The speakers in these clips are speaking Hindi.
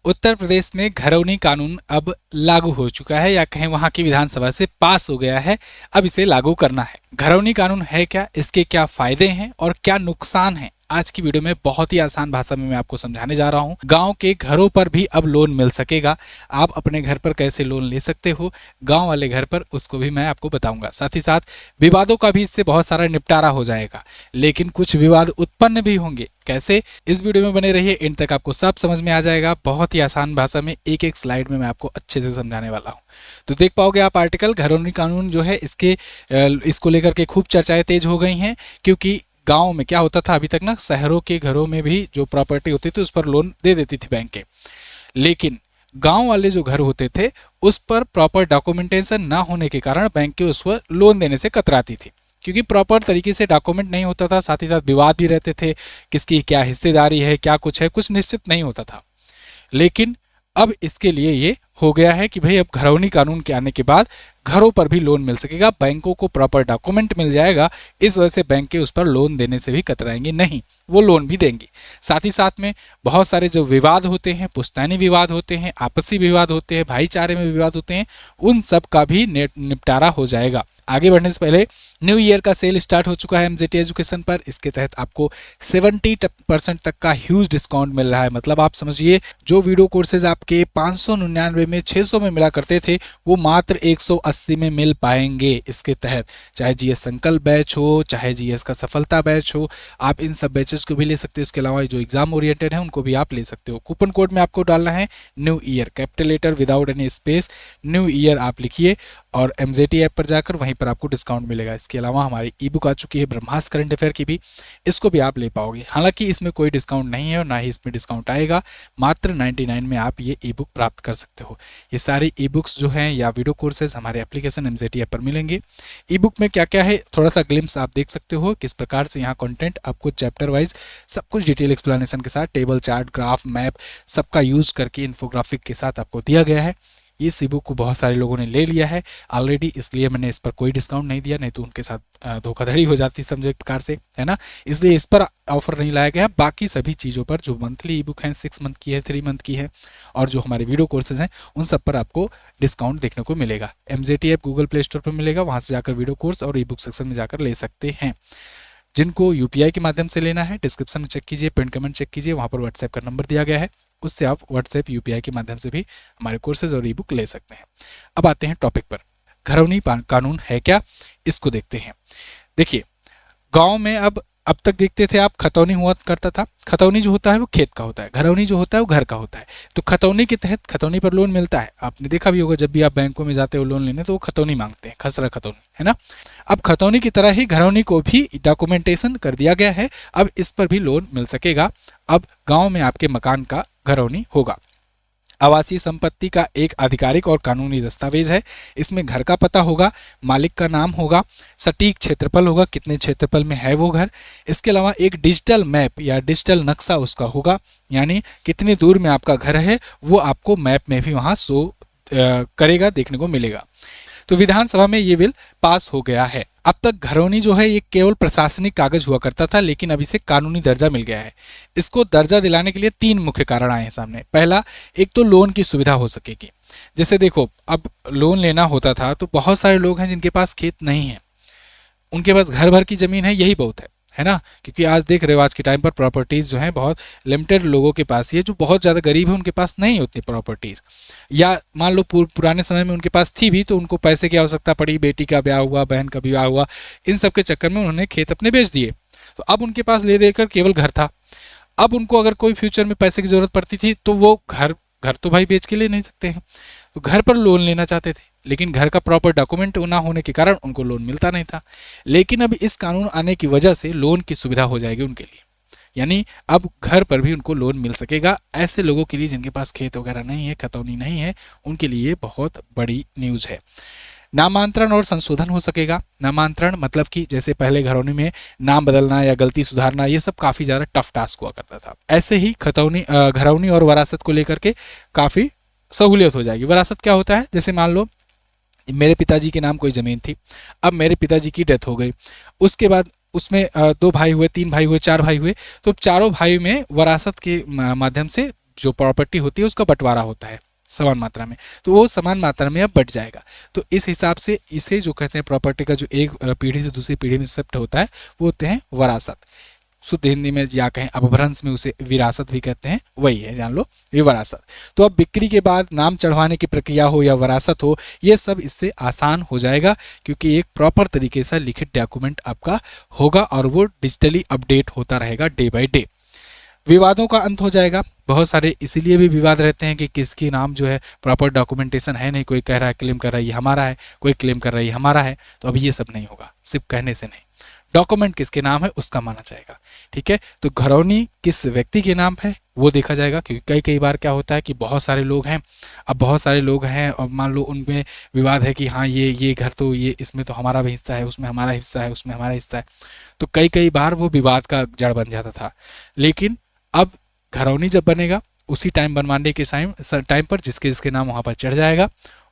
उत्तर प्रदेश में घरौनी कानून अब लागू हो चुका है, या कहें वहां की विधानसभा से पास हो गया है। अब इसे लागू करना है। घरौनी कानून है क्या, इसके क्या फायदे हैं और क्या नुकसान है, आज की वीडियो में बहुत ही आसान भाषा में मैं आपको समझाने जा रहा हूं। गांव के घरों पर भी अब लोन मिल सकेगा। आप अपने घर पर कैसे लोन ले सकते हो, गांव वाले घर पर, उसको भी मैं आपको बताऊंगा। साथ ही साथ विवादों का भी इससे बहुत सारा निपटारा हो जाएगा, लेकिन कुछ विवाद उत्पन्न भी होंगे। कैसे, इस वीडियो में बने रहिए, इन तक आपको सब समझ में आ जाएगा। बहुत ही आसान भाषा में एक एक स्लाइड में मैं आपको अच्छे से समझाने वाला हूं। तो देख पाओगे आप आर्टिकल, घरौनी कानून जो है इसको लेकर के खूब चर्चाएं तेज हो गई हैं, क्योंकि गांव में क्या होता था अभी तक ना, शहरों के घरों में भी जो प्रॉपर्टी होती थी उस पर लोन दे देती थी बैंकें, लेकिन गांव वाले जो घर होते थे उस पर प्रॉपर डॉक्यूमेंटेशन ना होने के कारण बैंकें उस पर लोन देने से कतराती थी, क्योंकि प्रॉपर तरीके से डॉक्यूमेंट नहीं होता था। साथ ही साथ विवाद भी रहते थे, किसकी क्या हिस्सेदारी है, क्या कुछ है, कुछ निश्चित नहीं होता था। लेकिन अब इसके लिए ये हो गया है कि भाई अब घरौनी कानून के आने के बाद घरों पर भी लोन मिल सकेगा, बैंकों को प्रॉपर डॉक्यूमेंट मिल जाएगा। इस वजह से बैंकें उस पर लोन देने से भी कतराएंगी नहीं, वो लोन भी देंगी। साथ ही साथ में बहुत सारे जो विवाद होते हैं, पुश्तैनी विवाद होते हैं, आपसी विवाद होते हैं, भाईचारे में विवाद होते हैं, उन सब का भी निपटारा हो जाएगा। आगे बढ़ने से पहले न्यू ईयर का सेल स्टार्ट हो चुका है एमजेटी एजुकेशन पर। इसके तहत आपको 70% तक का ह्यूज डिस्काउंट मिल रहा है। मतलब आप समझिए, जो वीडियो कोर्सेज आपके 599 में 600 में मिला करते थे, वो मात्र 180 में मिल पाएंगे इसके तहत। चाहे जीएस संकल्प बैच हो, चाहे जीएस का सफलता बैच हो, आप इन सब बैचेस को भी ले सकते हो। इसके अलावा जो एग्जाम ओरिएंटेड है उनको भी आप ले सकते हो। कूपन कोड में आपको डालना है new year, capital letter without any space, new year आप लिखिए और एमजेटी ऐप पर जाकर वहीं पर आपको डिस्काउंट मिलेगा। इसके अलावा हमारी ई बुक आ चुकी है ब्रह्मास्त्र करंट अफेयर की भी, इसको भी आप ले पाओगे। हालांकि इसमें कोई डिस्काउंट नहीं है और ना ही इसमें डिस्काउंट आएगा, मात्र 99 में आप ये ई बुक प्राप्त कर सकते हो। ये सारी ई बुक्स जो हैं या वीडियो कोर्सेज हमारे एप्लीकेशन एमजेटी ऐप पर मिलेंगे। ई बुक में क्या क्या है, थोड़ा सा ग्लिम्स आप देख सकते हो, किस प्रकार से यहाँ कंटेंट आपको चैप्टर वाइज सब कुछ डिटेल एक्सप्लेनेशन के साथ, टेबल, चार्ट, ग्राफ, मैप सबका यूज करके इन्फोग्राफिक के साथ आपको दिया गया है। इस ई बुक को बहुत सारे लोगों ने ले लिया है ऑलरेडी, इसलिए मैंने इस पर कोई डिस्काउंट नहीं दिया, नहीं तो उनके साथ धोखाधड़ी हो जाती समझो एक प्रकार से, है ना। इसलिए इस पर ऑफर नहीं लाया गया। बाकी सभी चीज़ों पर जो मंथली ई बुक हैं, 6 मंथ की है, 3 मंथ की है, और जो हमारे वीडियो कोर्सेज हैं, उन सब पर आपको डिस्काउंट देखने को मिलेगा। MJT app Google play store पर मिलेगा, वहाँ से जाकर वीडियो कोर्स और ई बुक सेक्शन में जाकर ले सकते हैं। जिनको यूपीआई के माध्यम से लेना है, डिस्क्रिप्शन में चेक कीजिए, पिन कमेंट चेक कीजिए, वहाँ पर व्हाट्सएप का नंबर दिया गया है, उससे आप व्हाट्सएप यूपीआई के माध्यम से भी हमारे कोर्सेज और ई बुक ले सकते हैं। अब आते हैं टॉपिक पर, घरौनी कानून है क्या, इसको देखते हैं। देखिए, गांव में अब तक देखते थे आप, खतौनी हुआ करता था। खतौनी जो होता है वो खेत का होता है, घरौनी जो होता है वो घर का होता है। तो खतौनी के तहत खतौनी पर लोन मिलता है। आपने देखा भी होगा, जब भी आप बैंकों में जाते हो लोन लेने तो वो खतौनी मांगते हैं, खसरा खतौनी, है ना। अब खतौनी की तरह ही घरौनी को भी डॉक्यूमेंटेशन कर दिया गया है, अब इस पर भी लोन मिल सकेगा। अब गाँव में आपके मकान का घरौनी होगा। आवासीय संपत्ति का एक आधिकारिक और कानूनी दस्तावेज है। इसमें घर का पता होगा, मालिक का नाम होगा, सटीक क्षेत्रफल होगा, कितने क्षेत्रफल में है वो घर। इसके अलावा एक डिजिटल मैप या डिजिटल नक्शा उसका होगा, यानी कितनी दूर में आपका घर है वो आपको मैप में भी वहाँ शो करेगा, देखने को मिलेगा। तो विधानसभा में ये बिल पास हो गया है। अब तक घरौनी जो है ये केवल प्रशासनिक कागज हुआ करता था, लेकिन अब इसे कानूनी दर्जा मिल गया है। इसको दर्जा दिलाने के लिए 3 मुख्य कारण आए हैं सामने। पहला, एक तो लोन की सुविधा हो सकेगी। जैसे देखो, अब लोन लेना होता था तो बहुत सारे लोग हैं जिनके पास खेत नहीं है, उनके पास घर भर की जमीन है, यही बहुत है ना। क्योंकि आज देख रहे हो, आज के टाइम पर प्रॉपर्टीज़ जो हैं बहुत लिमिटेड लोगों के पास ही है, जो बहुत ज़्यादा गरीब है उनके पास नहीं होती प्रॉपर्टीज़। या मान लो पुराने समय में उनके पास थी भी तो उनको पैसे की आवश्यकता पड़ी, बेटी का ब्याह हुआ, बहन का विवाह हुआ, इन सब के चक्कर में उन्होंने खेत अपने बेच दिए। तो अब उनके पास ले देकर केवल घर था। अब उनको अगर कोई फ्यूचर में पैसे की ज़रूरत पड़ती थी तो वो घर तो भाई बेच के ले नहीं सकते हैं, तो घर पर लोन लेना चाहते थे, लेकिन घर का प्रॉपर डॉक्यूमेंट ना होने के कारण उनको लोन मिलता नहीं था। लेकिन अब इस कानून आने की वजह से लोन की सुविधा हो जाएगी उनके लिए, यानी अब घर पर भी उनको लोन मिल सकेगा। ऐसे लोगों के लिए जिनके पास खेत वगैरह नहीं है, खतौनी नहीं है, उनके लिए बहुत बड़ी न्यूज़ है। नामांतरण और संशोधन हो सकेगा। नामांतरण मतलब कि जैसे पहले घरौनी में नाम बदलना या गलती सुधारना, ये सब काफ़ी ज़्यादा टफ टास्क हुआ करता था। ऐसे ही घरौनी और वरासत को लेकर के काफ़ी सहूलियत हो जाएगी। वरासत क्या होता है, जैसे मान लो मेरे पिताजी के नाम कोई ज़मीन थी, अब मेरे पिताजी की डेथ हो गई, उसके बाद उसमें 2 भाई हुए, 3 भाई हुए, 4 भाई हुए, तो चारों भाई में वरासत के माध्यम से जो प्रॉपर्टी होती है उसका बंटवारा होता है समान मात्रा में, तो वो समान मात्रा में अब बट जाएगा। तो इस हिसाब से इसे जो कहते हैं प्रॉपर्टी का जो एक पीढ़ी से दूसरी पीढ़ी में शिफ्ट होता है वो होते हैं वरासत। शुद्ध हिंदी में या कहें अपभ्रंश में उसे विरासत भी कहते हैं, वही है, जान लो, ये वरासत। तो अब बिक्री के बाद नाम चढ़वाने की प्रक्रिया हो या वरासत हो, ये सब इससे आसान हो जाएगा क्योंकि एक प्रॉपर तरीके से लिखित डॉक्यूमेंट आपका होगा और वो डिजिटली अपडेट होता रहेगा डे बाय डे। विवादों का अंत हो जाएगा। बहुत सारे इसीलिए भी विवाद रहते हैं कि किसकी नाम जो है प्रॉपर डॉक्यूमेंटेशन है नहीं, कोई कह रहा है क्लेम कर रहा है ये हमारा है, कोई क्लेम कर रहा है ये हमारा है। तो अभी ये सब नहीं होगा, सिर्फ कहने से नहीं, डॉक्यूमेंट किसके नाम है उसका माना जाएगा। ठीक है, तो घरौनी किस व्यक्ति के नाम है वो देखा जाएगा क्योंकि कई बार क्या होता है कि बहुत सारे लोग हैं, अब बहुत सारे लोग हैं और मान लो उनमें विवाद है कि हाँ ये घर तो ये इसमें तो हमारा भी हिस्सा है, उसमें हमारा हिस्सा है, उसमें हमारा हिस्सा है। तो कई बार वो विवाद का जड़ बन जाता था। लेकिन अब घरौनी जब बनेगा उसी टाइम बनवाने के टाइम पर जिसके जिसके नाम वहाँ पर चढ़ जाएगा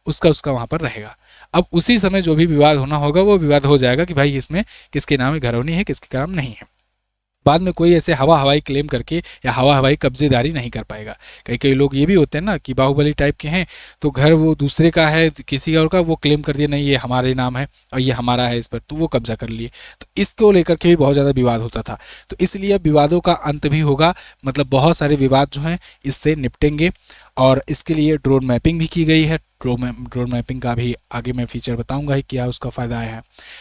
उसका वहाँ पर रहेगा। अब उसी समय जो भी विवाद होना होगा वो विवाद हो जाएगा कि भाई इसमें किसके नाम घरौनी है किसके नाम नहीं है। बाद में कोई ऐसे हवाई क्लेम करके या हवाई कब्जेदारी नहीं कर पाएगा। कई लोग ये भी होते हैं ना कि बाहुबली टाइप के हैं, तो घर वो दूसरे का है किसी और का, वो क्लेम कर दिया नहीं ये हमारे नाम है और ये हमारा है इस पर, तो वो कब्जा कर लिए। तो इसको लेकर के भी बहुत ज़्यादा विवाद होता था। तो इसलिए विवादों का अंत भी होगा, मतलब बहुत सारे विवाद जो हैं इससे निपटेंगे और इसके लिए ड्रोन मैपिंग भी की गई है। ड्रोन मैपिंग का भी आगे मैं फीचर बताऊंगा ही क्या उसका फ़ायदा है।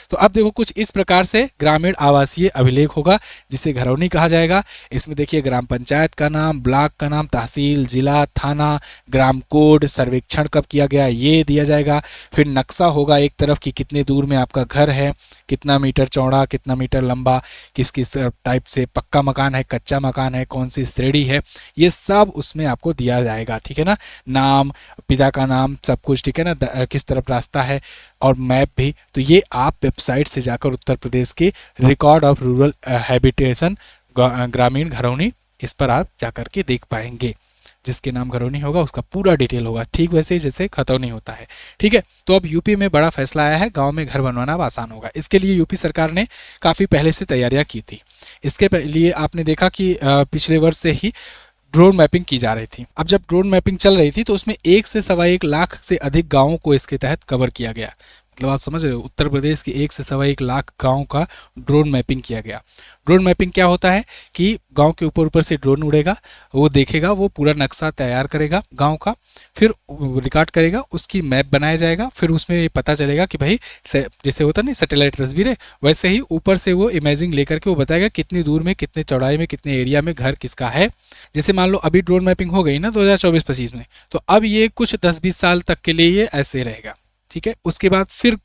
तो अब देखो कुछ इस प्रकार से ग्रामीण आवासीय अभिलेख होगा जिसे घरौनी कहा जाएगा। इसमें देखिए ग्राम पंचायत का नाम, ब्लॉक का नाम, तहसील, जिला, थाना, ग्राम कोड, सर्वेक्षण कब किया गया ये दिया जाएगा। फिर नक्शा होगा एक तरफ कि कितने दूर में आपका घर है, कितना मीटर चौड़ा, कितना मीटर लंबा, किस किस टाइप से पक्का मकान है, कच्चा मकान है, कौन सी श्रेणी है, ये सब उसमें आपको दिया जाएगा। ठीक है ना, नाम, पिता का नाम, सब कुछ। ठीक है ना, किस तरफ रास्ता है और मैप भी। तो ये आप वेबसाइट से जाकर उत्तर प्रदेश के रिकॉर्ड ऑफ रूरल हैबिटेशन ग्रामीण घरौनी, इस पर आप जाकर के देख पाएंगे। जिसके नाम घरौनी होगा उसका पूरा डिटेल होगा, ठीक वैसे ही जैसे खतौनी होता है। ठीक है, तो अब यूपी में बड़ा फैसला आया है, गांव में घर बनवाना अब आसान होगा। इसके लिए यूपी सरकार ने काफ़ी पहले से तैयारियां की थी। इसके लिए आपने देखा कि पिछले वर्ष से ही ड्रोन मैपिंग की जा रही थी। अब जब ड्रोन मैपिंग चल रही थी तो उसमें 1 से 1.25 लाख से अधिक गाँवों को इसके तहत कवर किया गया। मतलब आप समझ रहे हो, उत्तर प्रदेश के 1 से 1.25 लाख गाँव का ड्रोन मैपिंग किया गया। ड्रोन मैपिंग क्या होता है कि गांव के ऊपर से ड्रोन उड़ेगा, वो देखेगा, वो पूरा नक्शा तैयार करेगा गांव का, फिर रिकॉर्ड करेगा, उसकी मैप बनाया जाएगा। फिर उसमें ये पता चलेगा कि भाई जैसे होता नहीं सैटेलाइट तस्वीरें, वैसे ही ऊपर से वो इमेजिंग लेकर के वो बताएगा कितनी दूर में, कितने चौड़ाई में, कितने एरिया में घर किसका है। जैसे मान लो अभी ड्रोन मैपिंग हो गई ना 2024-25 में, तो अब ये कुछ 10-20 साल तक के लिए ये ऐसे रहेगा। ठीक है, उसके बाद फिर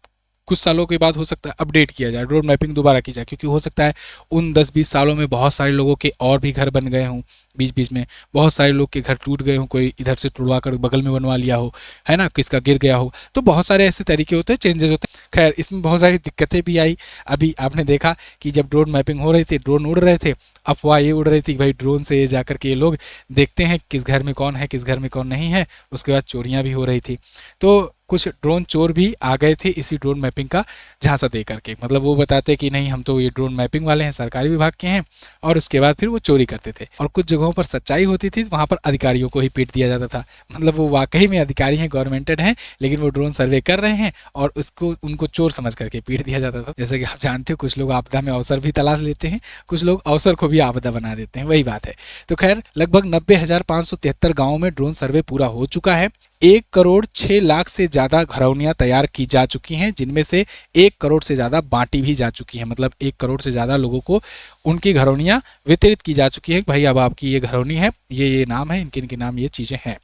कुछ सालों के बाद हो सकता है अपडेट किया जाए, ड्रोन मैपिंग दोबारा की जाए, क्योंकि हो सकता है उन 10-20 सालों में बहुत सारे लोगों के और भी घर बन गए हों, बीच बीच में बहुत सारे लोग के घर टूट गए हों, कोई इधर से टुड़वा कर बगल में बनवा लिया हो, है ना, किसका गिर गया हो। तो बहुत सारे ऐसे तरीके होते हैं, चेंजेस होते हैं। खैर इसमें बहुत सारी दिक्कतें भी आई। अभी आपने देखा कि जब ड्रोन मैपिंग हो रही थी, ड्रोन उड़ रहे थे, अफवाह ये उड़ रही थी कि भाई ड्रोन से जाकर के ये लोग देखते हैं किस घर में कौन है, किस घर में कौन नहीं है। उसके बाद चोरियाँ भी हो रही थी, तो कुछ ड्रोन चोर भी आ गए थे इसी ड्रोन मैपिंग का झांसा दे करके। मतलब वो बताते कि नहीं हम तो ये ड्रोन मैपिंग वाले हैं, सरकारी विभाग के हैं, और उसके बाद फिर वो चोरी करते थे। और कुछ जगहों पर सच्चाई होती थी, वहाँ पर अधिकारियों को ही पीट दिया जाता था। मतलब वो वाकई में अधिकारी हैं, गवर्नमेंटेड हैं, लेकिन वो ड्रोन सर्वे कर रहे हैं और उसको उनको चोर समझ करके पीट दिया जाता था। जैसे कि आप जानते हो कुछ लोग आपदा में अवसर भी तलाश लेते हैं, कुछ लोग अवसर को भी आपदा बना देते हैं, वही बात है। तो खैर लगभग 90,573 गाँवों में ड्रोन सर्वे पूरा हो चुका है। 1 करोड़ 6 लाख से ज़्यादा घरौनियाँ तैयार की जा चुकी हैं, जिनमें से 1 करोड़ से ज़्यादा बांटी भी जा चुकी हैं। मतलब 1 करोड़ से ज़्यादा लोगों को उनकी घरौनियाँ वितरित की जा चुकी है। भाई अब आपकी ये घरौनी है, ये नाम है, इनके नाम ये चीज़ें हैं।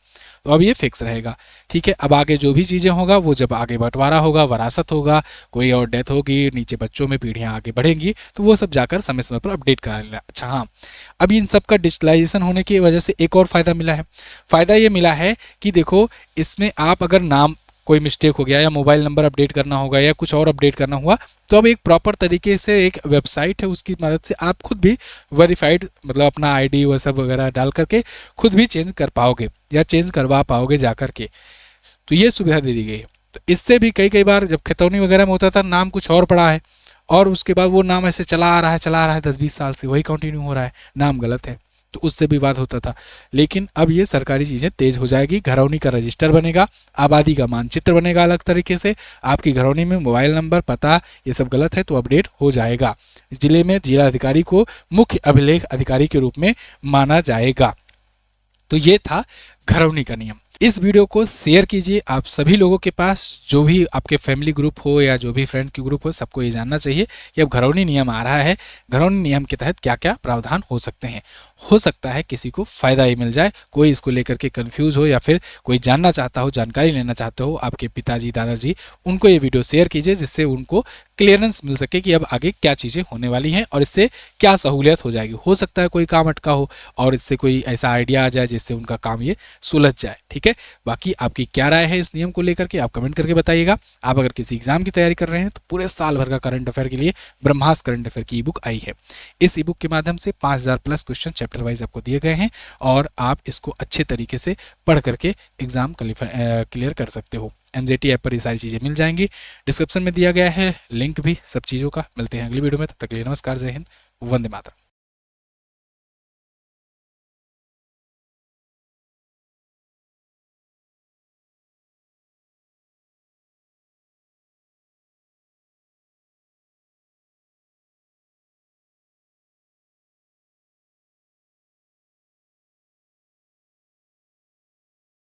तो अब ये फिक्स रहेगा। ठीक है, अब आगे जो भी चीज़ें होगा वो जब आगे बंटवारा होगा, वरासत होगा, कोई और डेथ होगी, नीचे बच्चों में पीढ़ियाँ आगे बढ़ेंगी, तो वो सब जाकर समय समय पर अपडेट करा लेना। अच्छा हाँ, अब इन सब का डिजिटलाइजेशन होने की वजह से एक और फ़ायदा मिला है। फ़ायदा ये मिला है कि देखो इसमें आप अगर नाम कोई मिस्टेक हो गया या मोबाइल नंबर अपडेट करना होगा या कुछ और अपडेट करना हुआ, तो अब एक प्रॉपर तरीके से एक वेबसाइट है, उसकी मदद से आप खुद भी वेरीफाइड मतलब अपना आईडी वो सब वगैरह डाल करके खुद भी चेंज कर पाओगे या चेंज करवा पाओगे जा करके। तो ये सुविधा दे दी गई है। तो इससे भी कई बार जब खतौनी वगैरह में होता था नाम कुछ और पड़ा है और उसके बाद वो नाम ऐसे चला आ रहा है 10-20 साल से वही कंटिन्यू हो रहा है, नाम गलत है, तो उससे विवाद होता था। लेकिन अब ये सरकारी चीज़ें तेज हो जाएगी, घरौनी का रजिस्टर बनेगा, आबादी का मानचित्र बनेगा अलग तरीके से, आपकी घरौनी में मोबाइल नंबर, पता ये सब गलत है तो अपडेट हो जाएगा। जिले में जिला अधिकारी को मुख्य अभिलेख अधिकारी के रूप में माना जाएगा। तो ये था घरौनी का नियम। इस वीडियो को शेयर कीजिए आप सभी लोगों के पास, जो भी आपके फैमिली ग्रुप हो या जो भी फ्रेंड की ग्रुप हो, सबको ये जानना चाहिए कि अब घरौनी नियम आ रहा है, घरौनी नियम के तहत क्या क्या प्रावधान हो सकते हैं। हो सकता है किसी को फ़ायदा ही मिल जाए, कोई इसको लेकर के कंफ्यूज हो या फिर कोई जानना चाहता हो, जानकारी लेना चाहते हो, आपके पिताजी दादाजी, उनको ये वीडियो शेयर कीजिए जिससे उनको क्लियरेंस मिल सके कि अब आगे क्या चीज़ें होने वाली हैं और इससे क्या सहूलियत हो जाएगी। हो सकता है कोई काम अटका हो और इससे कोई ऐसा आइडिया आ जाए जिससे उनका काम ये सुलझ जाए। ठीक है, बाकी आपकी क्या राय है इस नियम को लेकर के आप कमेंट करके बताइएगा। आप अगर किसी एग्जाम की तैयारी कर रहे हैं तो पूरे साल भर का करंट अफेयर के लिए ब्रह्मास्त्र करंट अफेयर की ई बुक आई है। इस ई बुक के माध्यम से 5000 प्लस क्वेश्चन चैप्टर वाइज आपको दिए गए हैं और आप इसको अच्छे तरीके से पढ़ करके एग्जाम क्लियर कर सकते हो। एनजेटी ऐप पर ये सारी चीज़ें मिल जाएंगी, डिस्क्रिप्शन में दिया गया है लिंक भी सब चीज़ों का। मिलते हैं अगली वीडियो में, तब तक के लिए नमस्कार, जय हिंद, वंदे मातरम।